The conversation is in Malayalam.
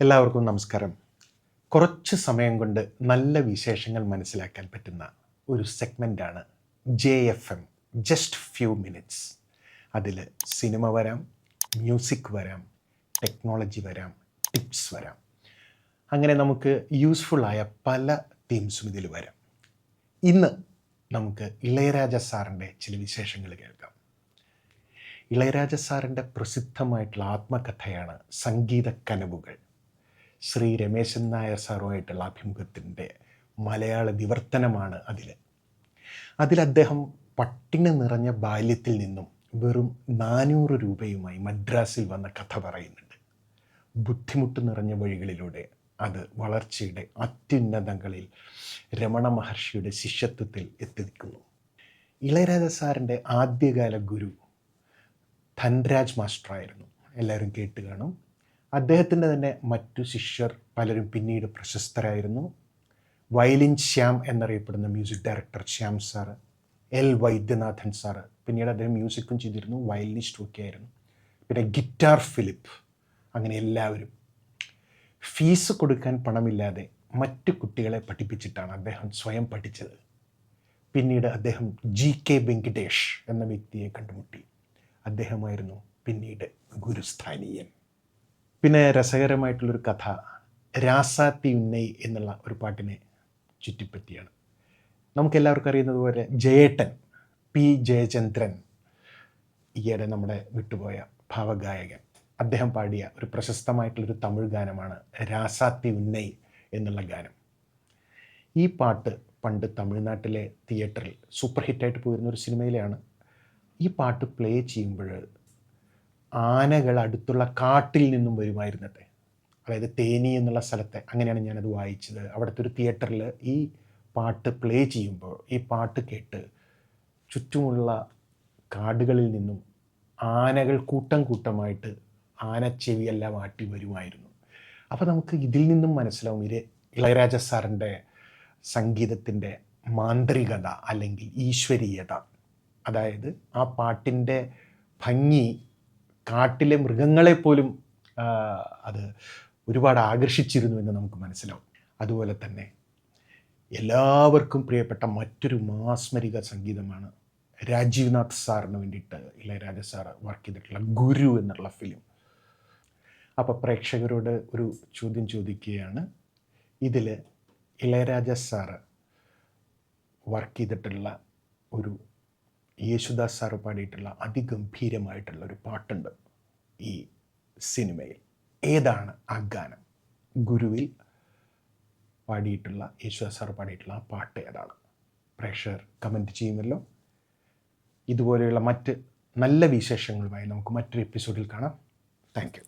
എല്ലാവർക്കും നമസ്കാരം. കുറച്ച് സമയം കൊണ്ട് നല്ല വിശേഷങ്ങൾ മനസ്സിലാക്കാൻ പറ്റുന്ന ഒരു സെഗ്മെൻ്റാണ് JFM, ജസ്റ്റ് ഫ്യൂ മിനിറ്റ്സ്. അതിൽ സിനിമ വരാം, മ്യൂസിക് വരാം, ടെക്നോളജി വരാം, ടിപ്സ് വരാം. അങ്ങനെ നമുക്ക് യൂസ്ഫുള്ളായ പല തീംസും ഇതിൽ വരാം. ഇന്ന് നമുക്ക് ഇളയരാജ സാറിൻ്റെ ചില വിശേഷങ്ങൾ കേൾക്കാം. ഇളയരാജ സാറിൻ്റെ പ്രസിദ്ധമായിട്ടുള്ള ആത്മകഥയാണ് സംഗീത കനവുകൾ. ശ്രീ രമേശൻ നായർ സാറുമായിട്ടുള്ള അഭിമുഖത്തിൻ്റെ മലയാള വിവർത്തനമാണ് അതിൽ അദ്ദേഹം പട്ടിണി നിറഞ്ഞ ബാല്യത്തിൽ നിന്നും വെറും 400 രൂപയുമായി മദ്രാസിൽ വന്ന കഥ പറയുന്നുണ്ട്. ബുദ്ധിമുട്ട് നിറഞ്ഞ വഴികളിലൂടെ അത് വളർച്ചയുടെ അത്യുന്നതങ്ങളിൽ രമണ മഹർഷിയുടെ ശിഷ്യത്വത്തിൽ എത്തിനിൽക്കുന്നു. ഇളയരാജ സാറിൻ്റെ ആദ്യകാല ഗുരു ധൻരാജ് മാസ്റ്ററായിരുന്നു. എല്ലാവരും കേട്ട് കാണും. അദ്ദേഹത്തിൻ്റെ തന്നെ മറ്റു ശിഷ്യർ പലരും പിന്നീട് പ്രശസ്തരായിരുന്നു. വയലിൻ ശ്യാം എന്നറിയപ്പെടുന്ന music director Shyam sir, L. Vaidyanathan sir, പിന്നീട് അദ്ദേഹം മ്യൂസിക്കും ചെയ്തിരുന്നു, വയലിനിസ്റ്റും ഒക്കെ ആയിരുന്നു. പിന്നെ ഗിറ്റാർ ഫിലിപ്പ്, അങ്ങനെ എല്ലാവരും. ഫീസ് കൊടുക്കാൻ പണമില്ലാതെ മറ്റു കുട്ടികളെ പഠിപ്പിച്ചിട്ടാണ് അദ്ദേഹം സ്വയം പഠിച്ചത്. പിന്നീട് അദ്ദേഹം GK വെങ്കിടേഷ് എന്ന വ്യക്തിയെ കണ്ടുമുട്ടി. അദ്ദേഹമായിരുന്നു പിന്നീട് ഗുരുസ്ഥാനീയൻ. പിന്നെ രസകരമായിട്ടുള്ളൊരു കഥ രാസാത്തി ഉന്നൈ എന്നുള്ള ഒരു പാട്ടിനെ ചുറ്റിപ്പറ്റിയാണ്. നമുക്കെല്ലാവർക്കും അറിയുന്നത് പോലെ ജയേട്ടൻ P. ജയചന്ദ്രൻ, ഈയിടെ നമ്മുടെ വിട്ടുപോയ ഭാവഗായകൻ, അദ്ദേഹം പാടിയ ഒരു പ്രശസ്തമായിട്ടുള്ളൊരു തമിഴ് ഗാനമാണ് രാസാത്തി ഉന്നൈ എന്നുള്ള ഗാനം. ഈ പാട്ട് പണ്ട് തമിഴ്നാട്ടിലെ തിയേറ്ററിൽ സൂപ്പർ ഹിറ്റായിട്ട് പോയിരുന്ന ഒരു സിനിമയിലാണ്. ഈ പാട്ട് പ്ലേ ചെയ്യുമ്പോൾ ആനകൾ അടുത്തുള്ള കാട്ടിൽ നിന്നും വരുമായിരുന്നട്ടെ, അതായത് തേനി എന്നുള്ള സ്ഥലത്തെ, അങ്ങനെയാണ് ഞാനത് വായിച്ചത്. അവിടുത്തെ ഒരു തിയേറ്ററിൽ ഈ പാട്ട് പ്ലേ ചെയ്യുമ്പോൾ ഈ പാട്ട് കേട്ട് ചുറ്റുമുള്ള കാടുകളിൽ നിന്നും ആനകൾ കൂട്ടം കൂട്ടമായിട്ട് ആനച്ചെവിയെല്ലാം ആട്ടി വരുമായിരുന്നു. അപ്പോൾ നമുക്ക് ഇതിൽ നിന്നും മനസ്സിലാവും ഇളയരാജ സാറിൻ്റെ സംഗീതത്തിൻ്റെ മാന്ത്രികത അല്ലെങ്കിൽ ഈശ്വരീയത. അതായത് ആ പാട്ടിൻ്റെ ഭംഗി കാട്ടിലെ മൃഗങ്ങളെപ്പോലും അത് ഒരുപാട് ആകർഷിച്ചിരുന്നു എന്ന് നമുക്ക് മനസ്സിലാവും. അതുപോലെ തന്നെ എല്ലാവർക്കും പ്രിയപ്പെട്ട മറ്റൊരു മാസ്മരിക സംഗീതമാണ് രാജീവ്നാഥ് സാറിന് വേണ്ടിയിട്ട് ഇളയരാജ സാർ വർക്ക് ചെയ്തിട്ടുള്ള ഗുരു എന്നുള്ള ഫിലിം. അപ്പോൾ പ്രേക്ഷകരോട് ഒരു ചോദ്യം ചോദിക്കുകയാണ്. ഇതിൽ ഇളയരാജ സാറ് വർക്ക് ചെയ്തിട്ടുള്ള ഒരു യേശുദാസ് സാറ് പാടിയിട്ടുള്ള അതിഗംഭീരമായിട്ടുള്ള ഒരു പാട്ടുണ്ട് ഈ സിനിമയിൽ. ഏതാണ് ആ ഗാനം? ഗുരുവിൽ പാടിയിട്ടുള്ള യേശുദാസ് സാറ് പാടിയിട്ടുള്ള ആ പാട്ട് ഏതാണ്? പ്രേക്ഷകർ കമൻറ്റ് ചെയ്യുമല്ലോ. ഇതുപോലെയുള്ള മറ്റ് നല്ല വിശേഷങ്ങളുമായി നമുക്ക് മറ്റൊരു എപ്പിസോഡിൽ കാണാം. Thank you.